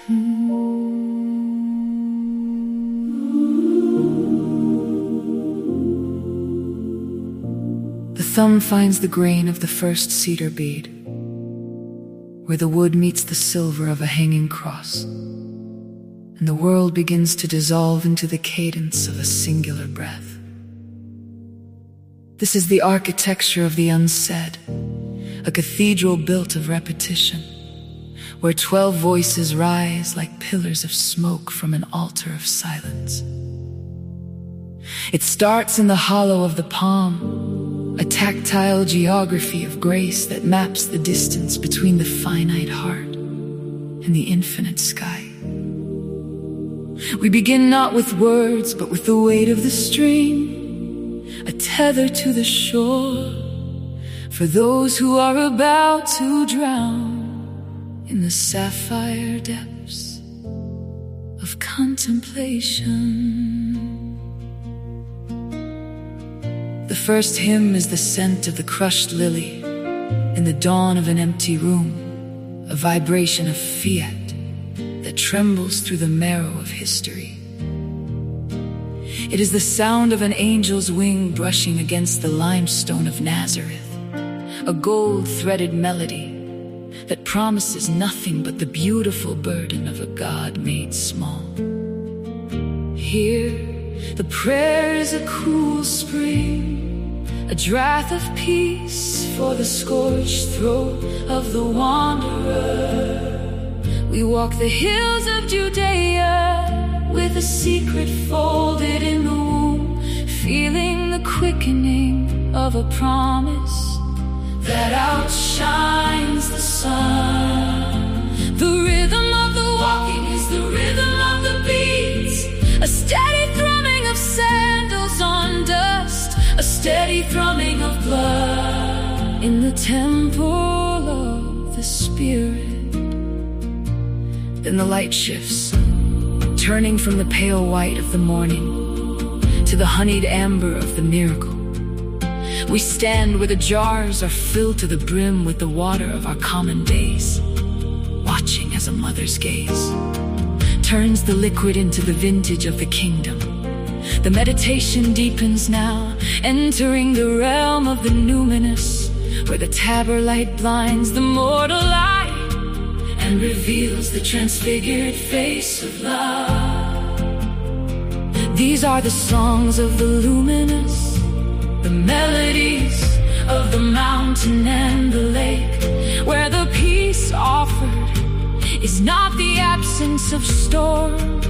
The thumb finds the grain of the first cedar bead, where the wood meets the silver of a hanging cross, and the world begins to dissolve into the cadence of a singular breath. This is the architecture of the unsaid, a cathedral built of repetition, where 12 voices rise like pillars of smoke from an altar of silence. It starts in the hollow of the palm, a tactile geography of grace that maps the distance between the finite heart and the infinite sky. We begin not with words, but with the weight of the stream, a tether to the shore for those who are about to drown in the sapphire depths of contemplation. The first hymn is the scent of the crushed lily in the dawn of an empty room, a vibration of fiat that trembles through the marrow of history. It is the sound of an angel's wing brushing against the limestone of Nazareth, a gold-threaded melody that promises nothing but the beautiful burden of a God made small. Here, the prayer is a cool spring, a draught of peace for the scorched throat of the wanderer. We walk the hills of Judea with a secret folded in the womb, feeling the quickening of a promise that outshines the sun. The rhythm of the walking is the rhythm of the beats, a steady thrumming of sandals on dust, a steady thrumming of blood in the temple of the Spirit. Then the light shifts, turning from the pale white of the morning to the honeyed amber of the miracle. We stand where the jars are filled to the brim with the water of our common days, watching as a mother's gaze turns the liquid into the vintage of the kingdom. The meditation deepens now, entering the realm of the numinous, where the taber light blinds the mortal eye and reveals the transfigured face of love. These are the songs of the luminous, the melodies of the mountain and the lake, where the peace offered is not the absence of storm,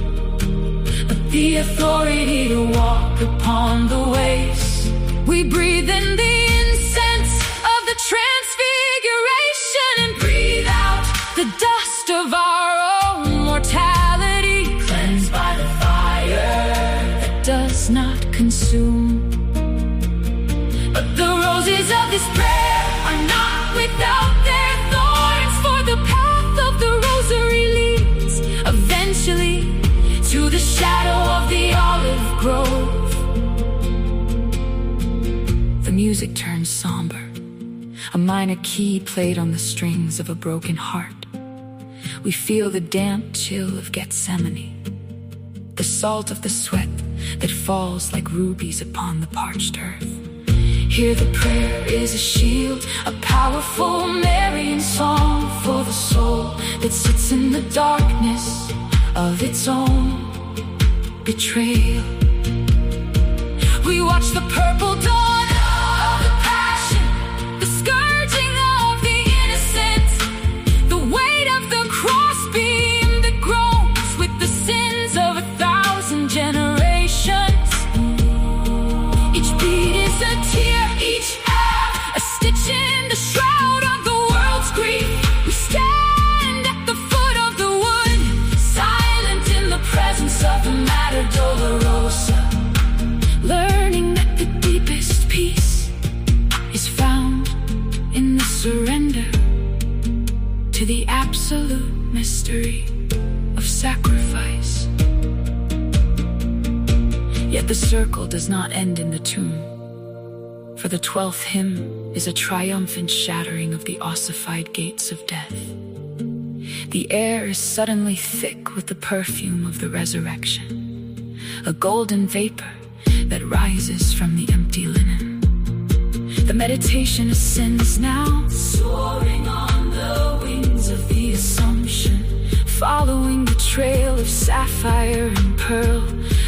but the authority to walk upon the waves. We breathe in the incense of the transfiguration and breathe out the dust of our own mortality, cleansed by the fire that does not consume. But the roses of this prayer are not without their thorns, for the path of the rosary leads eventually to the shadow of the olive grove. The music turns somber, a minor key played on the strings of a broken heart. We feel the damp chill of Gethsemane, the salt of the sweat that falls like rubies upon the parched earth. Here the prayer is a shield, a powerful Marian song for the soul that sits in the darkness of its own betrayal. We watch the purple dawn of the passion, the scourging of the innocent, the weight of the crossbeam that groans with the sins of 1,000 generations. Each beat is a tear, each hour a stitch in the shroud of the world's grief. We stand at the foot of the wood, silent in the presence of the Mater Dolorosa, learning that the deepest peace is found in the surrender to the absolute mystery of sacrifice. Yet the circle does not end in the tomb, for the 12th hymn is a triumphant shattering of the ossified gates of death. The air is suddenly thick with the perfume of the resurrection, a golden vapor that rises from the empty linen. The meditation ascends now, soaring on the wings of the Assumption, following the trail of sapphire and pearl,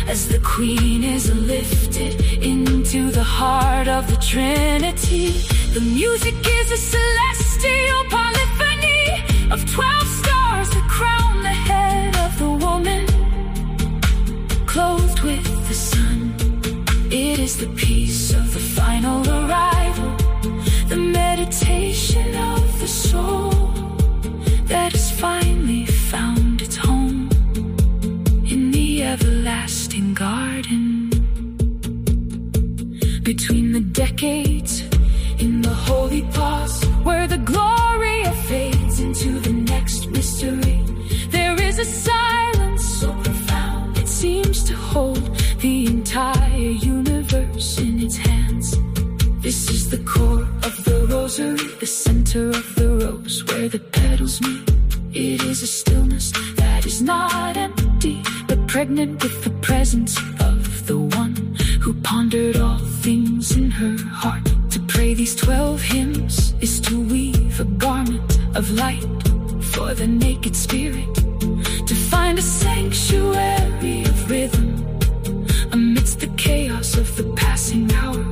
as the Queen is lifted into the heart of the Trinity. The music is a celestial polyphony of 12 stars that crown the head of the woman, clothed with the sun. It is the peace of the final arrival, the meditation of the soul that has finally found its home in the everlasting garden. Between the decades, in the holy pause, where the glory fades into the next mystery, there is a silence so profound it seems to hold the entire universe in its hands. This is the core of the rosary, the center of the rose where the petals meet. It is a stillness that is not empty, but pregnant with the presence of the one who pondered all things in her heart. To pray these 12 hymns is to weave a garment of light for the naked spirit, to find a sanctuary of rhythm amidst the chaos of the passing hour.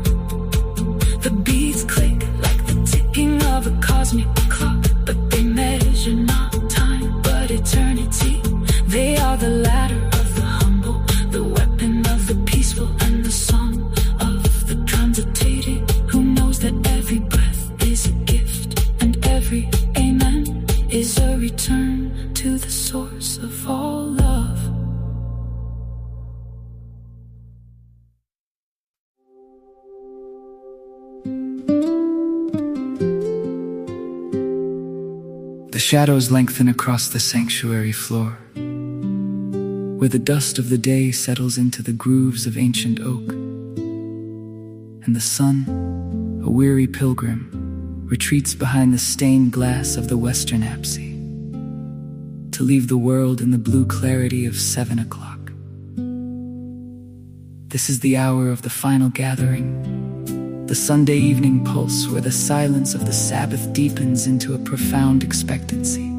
The beats click like the ticking of a cosmic clock, but they measure not time but eternity. They are the ladder of the humble, the weapon of the peaceful, and the song of the transitated, who knows that every breath is a gift and every amen is a return to the source of all love. The shadows lengthen across the sanctuary floor, where the dust of the day settles into the grooves of ancient oak, and the sun, a weary pilgrim, retreats behind the stained glass of the western apse, to leave the world in the blue clarity of 7 o'clock. This is the hour of the final gathering, the Sunday evening pulse where the silence of the Sabbath deepens into a profound expectancy,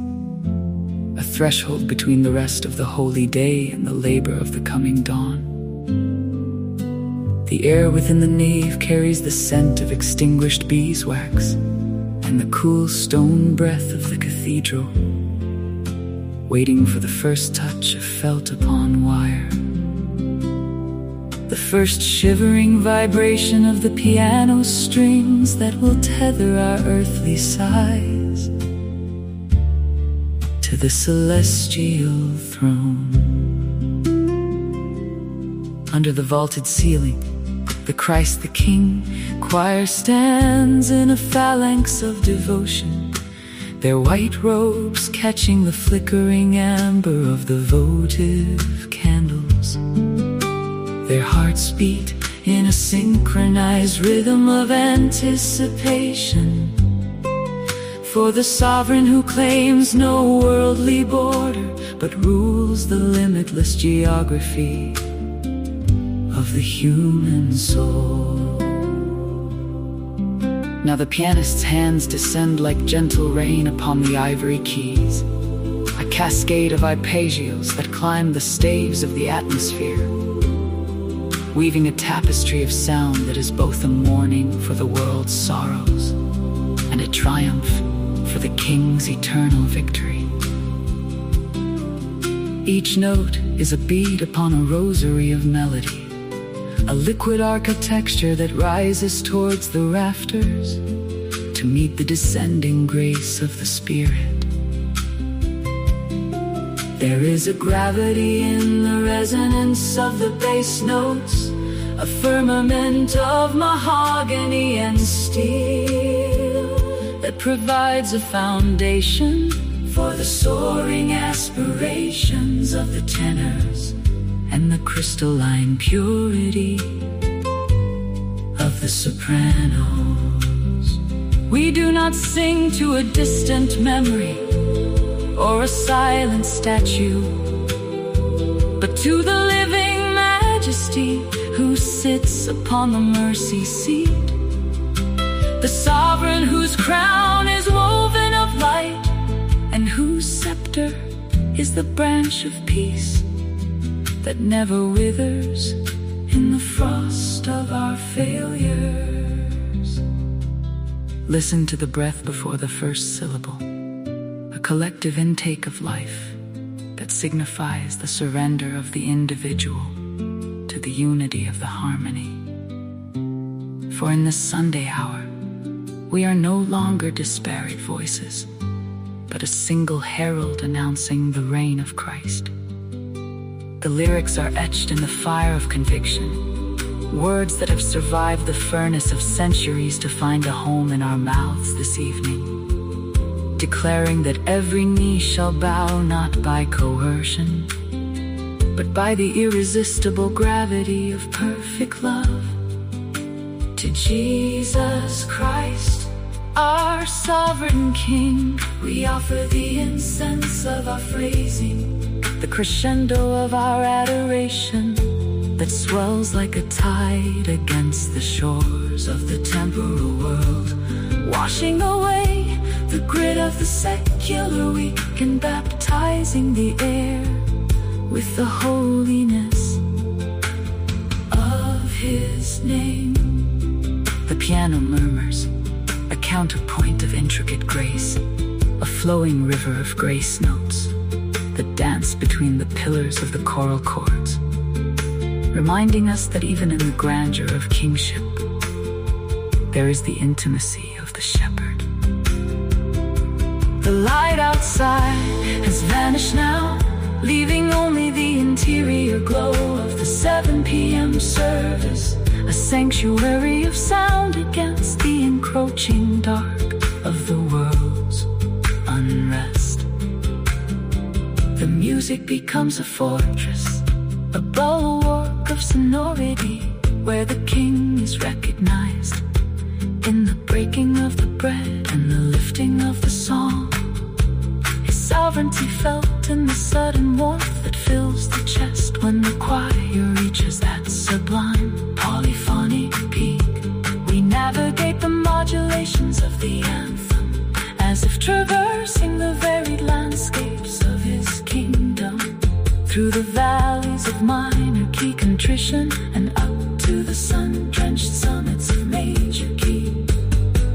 a threshold between the rest of the holy day and the labor of the coming dawn. The air within the nave carries the scent of extinguished beeswax and the cool stone breath of the cathedral, waiting for the first touch of felt upon wire, the first shivering vibration of the piano strings that will tether our earthly sighs to the celestial throne. Under the vaulted ceiling, the Christ the King choir stands in a phalanx of devotion, their white robes catching the flickering amber of the votive candles. Their hearts beat in a synchronized rhythm of anticipation for the sovereign who claims no worldly border but rules the limitless geography of the human soul. Now the pianist's hands descend like gentle rain upon the ivory keys, a cascade of arpeggios that climb the staves of the atmosphere, weaving a tapestry of sound that is both a mourning for the world's sorrows and a triumph for the King's eternal victory. Each note is a bead upon a rosary of melody, a liquid architecture that rises towards the rafters to meet the descending grace of the Spirit. There is a gravity in the resonance of the bass notes, a firmament of mahogany and steel that provides a foundation for the soaring aspirations of the tenors and the crystalline purity of the sopranos. We do not sing to a distant memory, or a silent statue, but to the living majesty who sits upon the mercy seat, the sovereign whose crown is woven of light, and whose scepter is the branch of peace that never withers in the frost of our failures. Listen to the breath before the first syllable, a collective intake of life that signifies the surrender of the individual to the unity of the harmony. For in this Sunday hour, we are no longer disparate voices, but a single herald announcing the reign of Christ. The lyrics are etched in the fire of conviction, words that have survived the furnace of centuries to find a home in our mouths this evening, declaring that every knee shall bow not by coercion, but by the irresistible gravity of perfect love. To Jesus Christ, our sovereign King, we offer the incense of our praising, the crescendo of our adoration that swells like a tide against the shores of the temporal world, washing away the grit of the secular week and baptizing the air with the holiness of His name. The piano murmurs, a counterpoint of intricate grace, a flowing river of grace notes that dance between the pillars of the choral chords, reminding us that even in the grandeur of kingship, there is the intimacy of the shepherd. The light outside has vanished now, leaving only the interior glow of the 7 p.m. service, a sanctuary of sound against the encroaching dark of the world's unrest. The music becomes a fortress, a bulwark of sonority, where the King is recognized in the breaking of the bread and the lifting of the song. His sovereignty felt in the sudden warmth that fills the chest when the choir reaches that sublime polyphonic peak. We navigate the modulations of the anthem, as if traversing the varied landscapes of His kingdom, through the valleys of minor key contrition and up to the sun-drenched summits of major key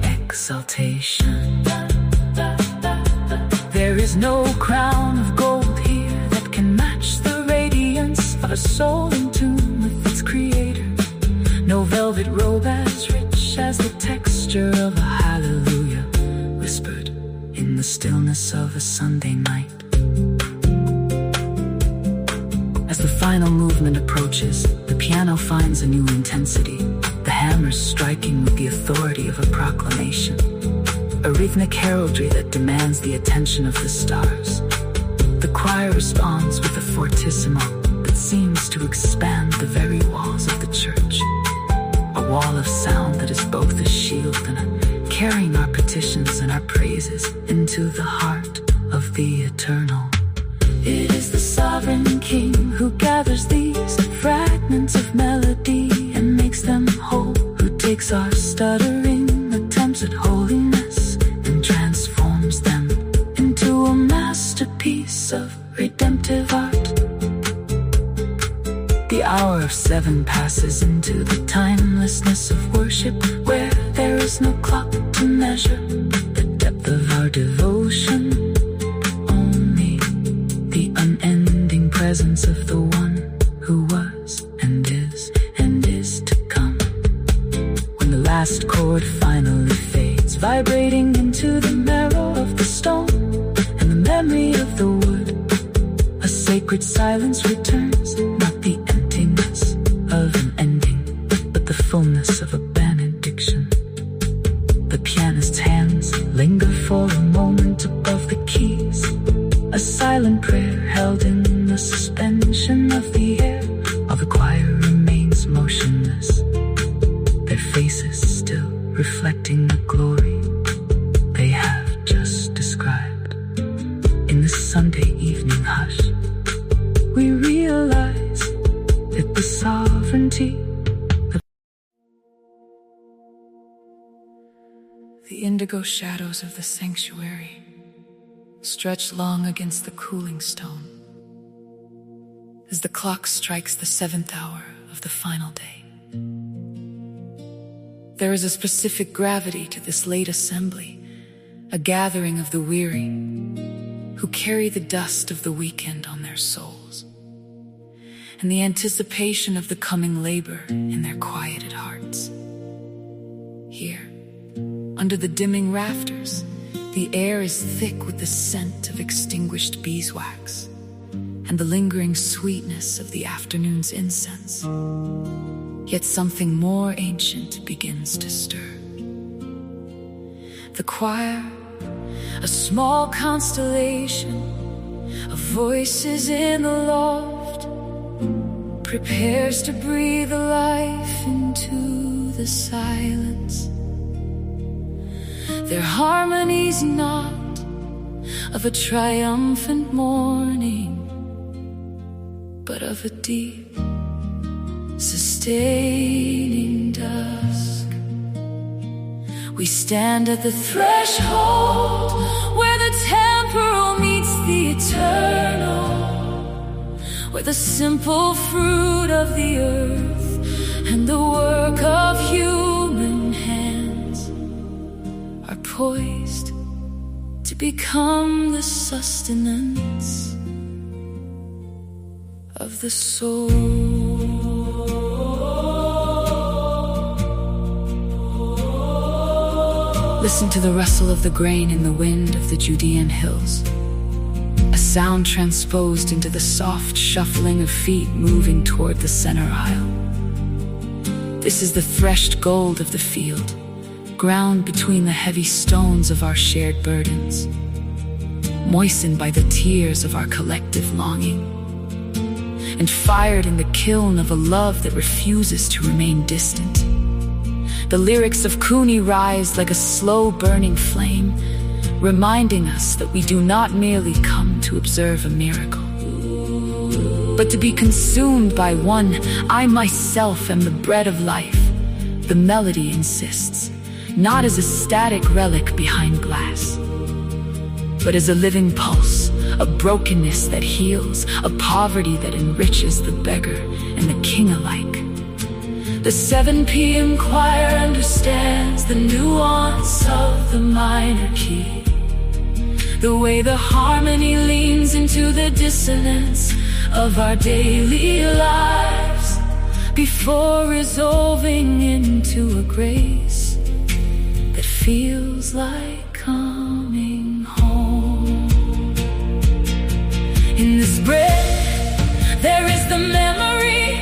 exaltation. There is no crown of gold here that can match the radiance of a soul in tune with its creator, no velvet robe as rich as the texture of a hallelujah whispered in the stillness of a Sunday night. As the final movement approaches, the piano finds a new intensity, the hammers striking with the authority of a proclamation, a rhythmic heraldry that demands the attention of the stars. The choir responds with a fortissimo that seems to expand the very walls of the church, a wall of sound that is both a shield and a carrying our petitions and our praises into the heart of the eternal. It is the sovereign King who gathers these fragments of melody and makes them whole, who takes our stuttering attempts at holiness and transforms them into a masterpiece of redemptive art. The hour of 7 passes into the timelessness of worship, where there is no clock to measure the depth of our devotion, only the unending presence of the one who was and is to come. When the last chord finally fades, vibrating into the marrow of the stone and the memory of the wood, a sacred silence returns, not the emptiness of an ending, but the fullness of a benediction. The pianist's hands linger for a moment above the keys, a silent prayer held in the suspension of the air, while the choir remains motionless, their faces still reflecting the glory they have just described. In the Sunday evening hush, we realize that the sovereignty of the indigo shadows of the sanctuary stretch long against the cooling stone as the clock strikes the 7th hour of the final day. There is a specific gravity to this late assembly, a gathering of the weary who carry the dust of the weekend on their souls, and the anticipation of the coming labor in their quieted hearts. Here, under the dimming rafters, the air is thick with the scent of extinguished beeswax and the lingering sweetness of the afternoon's incense. Yet something more ancient begins to stir. The choir, a small constellation of voices in the loft, prepares to breathe life into the silence. Their harmony's not of a triumphant morning, but of a deep, sustaining dusk. We stand at the threshold where the temporal meets the eternal, where the simple fruit of the earth and the work of human hands are poised to become the sustenance of the soul. Listen to the rustle of the grain in the wind of the Judean hills, a sound transposed into the soft shuffling of feet moving toward the center aisle. This is the threshed gold of the field, ground between the heavy stones of our shared burdens, moistened by the tears of our collective longing, and fired in the kiln of a love that refuses to remain distant. The lyrics of Cooney rise like a slow burning flame, reminding us that we do not merely come to observe a miracle, but to be consumed by one. I myself am the bread of life, the melody insists, not as a static relic behind glass, but as a living pulse, a brokenness that heals, a poverty that enriches the beggar and the king alike. The 7 p.m. choir understands the nuance of the minor key, the way the harmony leans into the dissonance of our daily lives, before resolving into a grace that feels like coming home. In this bread, there is the memory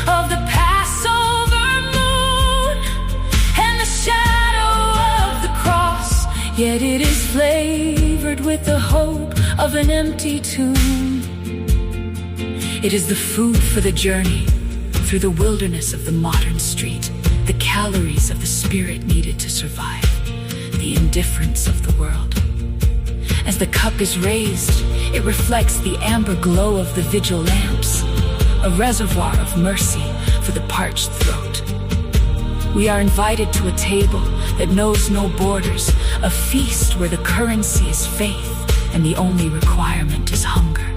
of the Passover moon and the shadow of the cross, yet it is flavored with the hope of an empty tomb. It is the food for the journey through the wilderness of the modern street, the calories of the spirit needed to survive the indifference of the world. As the cup is raised, it reflects the amber glow of the vigil lamps, a reservoir of mercy for the parched throat. We are invited to a table that knows no borders, a feast where the currency is faith and the only requirement is hunger.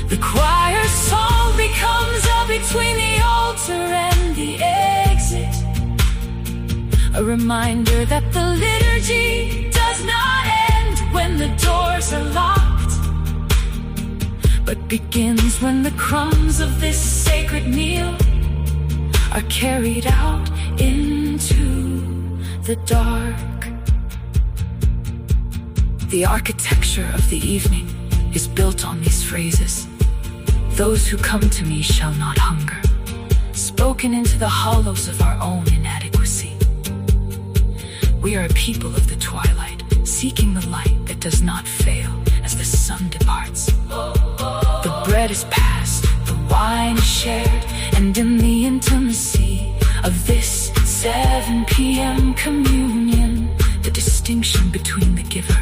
The choir's song becomes a between the altar and the exit, a reminder that the liturgy does not end when the doors are locked, but begins when the crumbs of this sacred meal are carried out into the dark. The architecture of the evening is built on these phrases. Those who come to me shall not hunger, spoken into the hollows of our own inadequacy. We are a people of the twilight, seeking the light that does not fail as the sun departs. The bread is passed, the wine is shared, and in the intimacy of this 7 p.m. communion, the distinction between the giver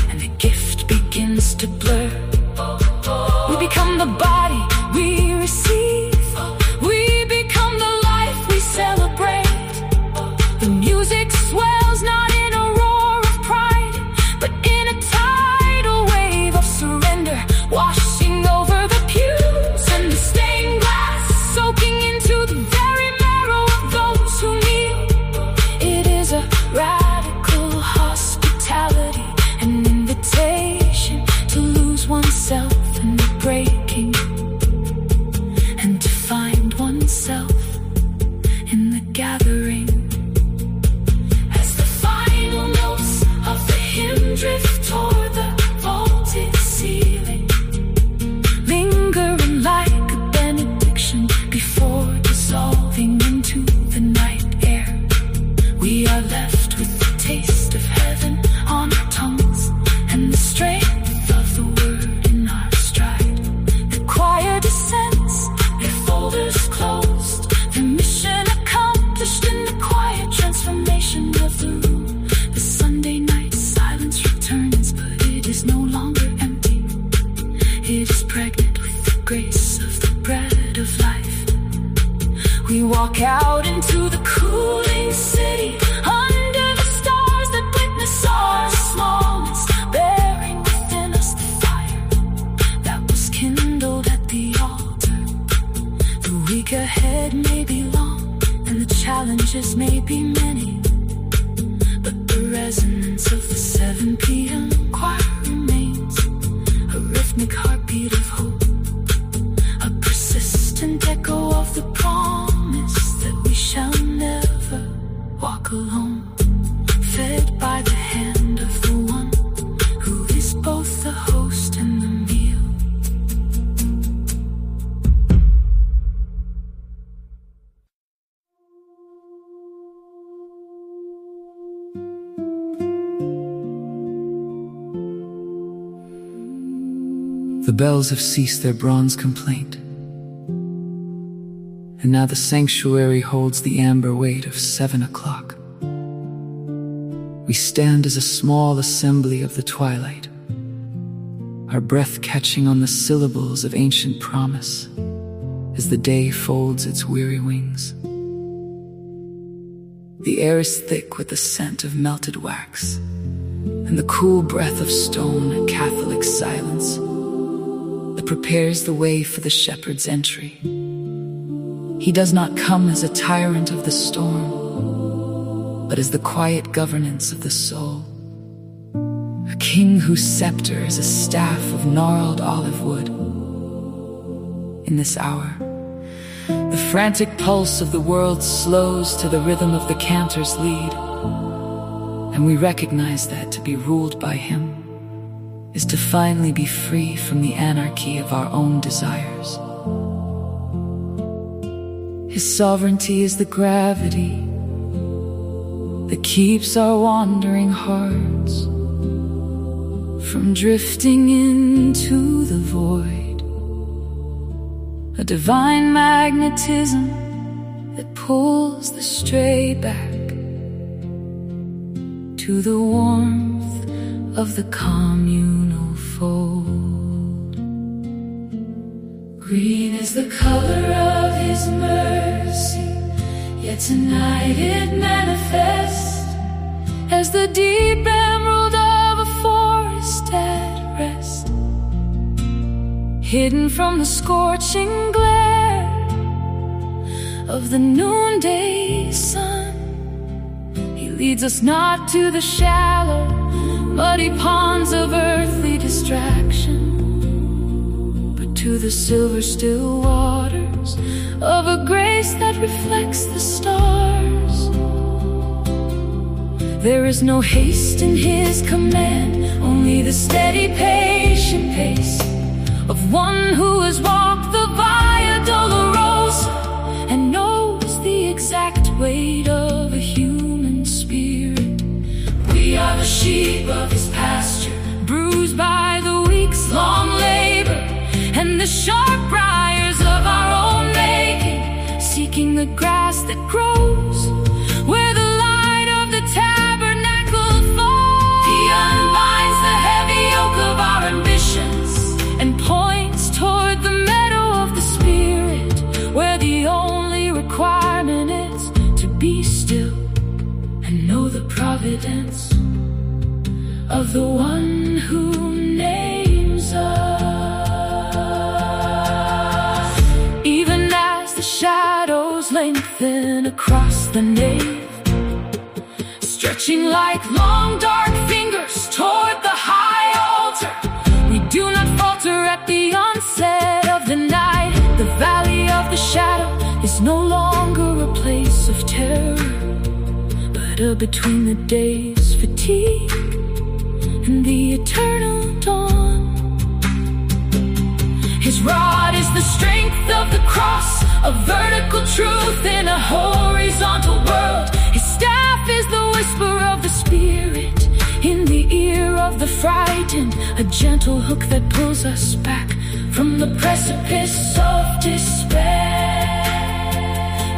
and the gift begins to blur. We become the body we receive. We become the life we celebrate. The music swells not in a roar of pride, but in a tidal wave of surrender, washing over the pews and the stained glass, soaking into the very marrow of those who kneel. It is a radical hospitality, an invitation to lose oneself in the breaking, and to find oneself in the gathering. As the final notes of the hymn drift toward the vaulted ceiling, lingering like a benediction before dissolving into the night air, we are left with the taste of heaven on our tongues and the strength of the word in our stride. The choir descends, their folders closed, their mission accomplished in the quiet transformation of the room. The Sunday night silence returns, but it is no longer empty. It is pregnant with the grace of the bread of life. We walk out into the cooling city, under the stars that witness our smallness, bearing within us the fire that was kindled at the altar. The week ahead may be long, and the challenges may be many, but the resonance of the 7 p.m. choir remains a rhythmic heartbeat of hope, a persistent echo of the promise that we shall never walk alone, fed by the hand of the one who is both the host and the meal. The bells have ceased their bronze complaint, and now the sanctuary holds the amber weight of 7 o'clock. We stand as a small assembly of the twilight, our breath catching on the syllables of ancient promise as the day folds its weary wings. The air is thick with the scent of melted wax and the cool breath of stone, a Catholic silence that prepares the way for the shepherd's entry. He does not come as a tyrant of the storm, but as the quiet governance of the soul. A king whose scepter is a staff of gnarled olive wood. In this hour, the frantic pulse of the world slows to the rhythm of the cantor's lead, and we recognize that to be ruled by him is to finally be free from the anarchy of our own desires. His sovereignty is the gravity that keeps our wandering hearts from drifting into the void, a divine magnetism that pulls the stray back to the warmth of the communal fold. Green is the color of his mercy, yet tonight it manifests as the deep emerald of a forest at rest, hidden from the scorching glare of the noonday sun. He leads us not to the shallow, muddy ponds of earthly distraction, to the silver still waters of a grace that reflects the stars. There is no haste in his command, only the steady patient pace of one who has walked the Via Dolorosa and knows the exact weight of a human spirit. We are the sheep of his pasture, bruised by the week's long labor and the sharp briars of our own making, seeking the grass that grows where the light of the tabernacle falls. He unbinds the heavy yoke of our ambition of the one who names us. Even as the shadows lengthen across the nave, stretching like long dark fingers toward the high altar, we do not falter at the onset of the night. The valley of the shadow is no longer a place of terror, but a between the days fatigue and the eternal dawn. His rod is the strength of the cross, a vertical truth in a horizontal world. His staff is the whisper of the Spirit in the ear of the frightened, a gentle hook that pulls us back from the precipice of despair.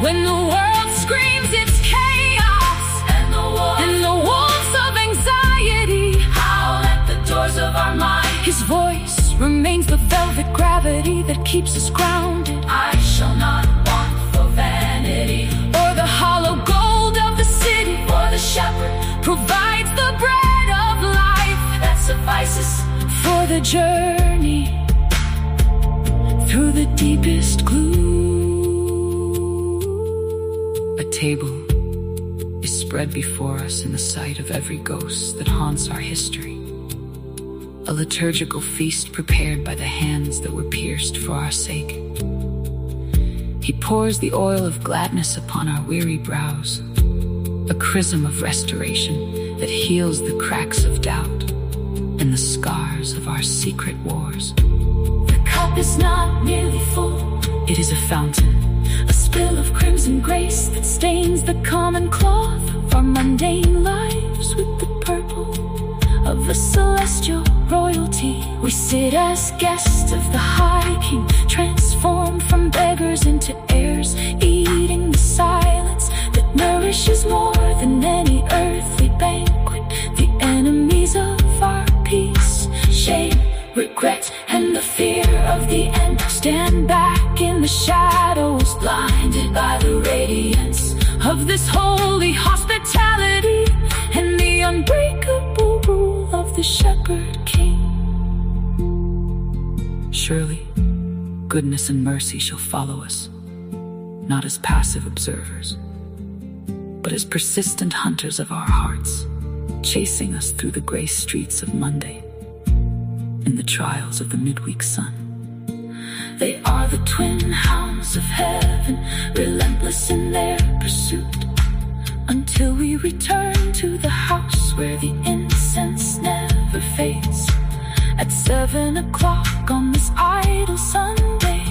When the world screams its chaos, and the wolves of anxiety howl at the doors of our mind, His voice remains the velvet gravity that keeps us grounded. I shall not want for vanity, or the hollow gold of the city, for the shepherd provides the bread of life that suffices for the journey through the deepest gloom. A table is spread before us in the sight of every ghost that haunts our history, a liturgical feast prepared by the hands that were pierced for our sake. He pours the oil of gladness upon our weary brows, a chrism of restoration that heals the cracks of doubt and the scars of our secret wars. The cup is not merely full, it is a fountain, a spill of crimson grace that stains the common cloth of our mundane lives with the purple of the celestial royalty. We sit as guests of the High King, transformed from beggars into heirs, eating the silence that nourishes more than any earthly banquet. The enemies of our peace, shame, regret, and the fear of the end, stand back in the shadows, blinded by the radiance of this holy hospitality and the unbreakable rule of the Shepherd King. Surely, goodness and mercy shall follow us, not as passive observers, but as persistent hunters of our hearts, chasing us through the gray streets of Monday in the trials of the midweek sun. They are the twin hounds of heaven, relentless in their pursuit, until we return to the house where the incense never fades. At 7 o'clock on this idle Sunday,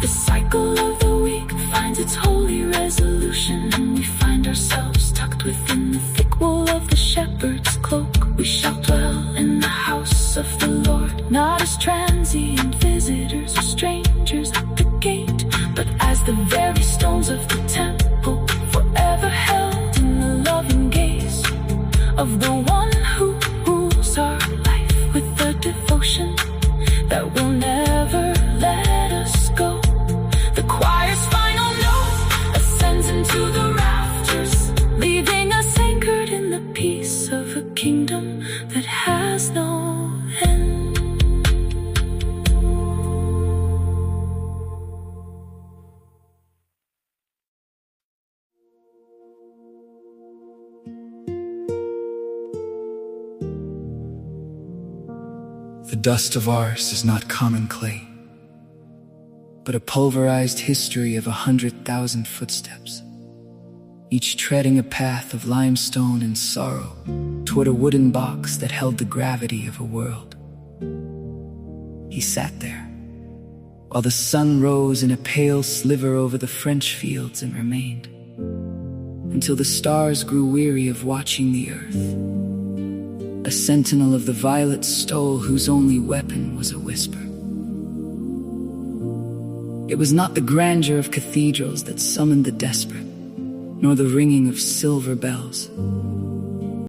the cycle of the week finds its holy resolution, and we find ourselves tucked within the thick wool of the shepherd's cloak. We shall dwell in the house of the Lord, not as transient visitors or strangers at the gate, but as the very stones of the temple, forever held in the loving gaze of the one who rules our life with a devotion that will never let us go. The choir's final note ascends into the rafters, leaving us anchored in the peace of a kingdom that has no end. The dust of ours is not common clay, but a pulverized history of 100,000 footsteps, each treading a path of limestone and sorrow toward a wooden box that held the gravity of a world. He sat there, while the sun rose in a pale sliver over the French fields and remained, until the stars grew weary of watching the earth, a sentinel of the violet stole whose only weapon was a whisper. It was not the grandeur of cathedrals that summoned the desperate, nor the ringing of silver bells,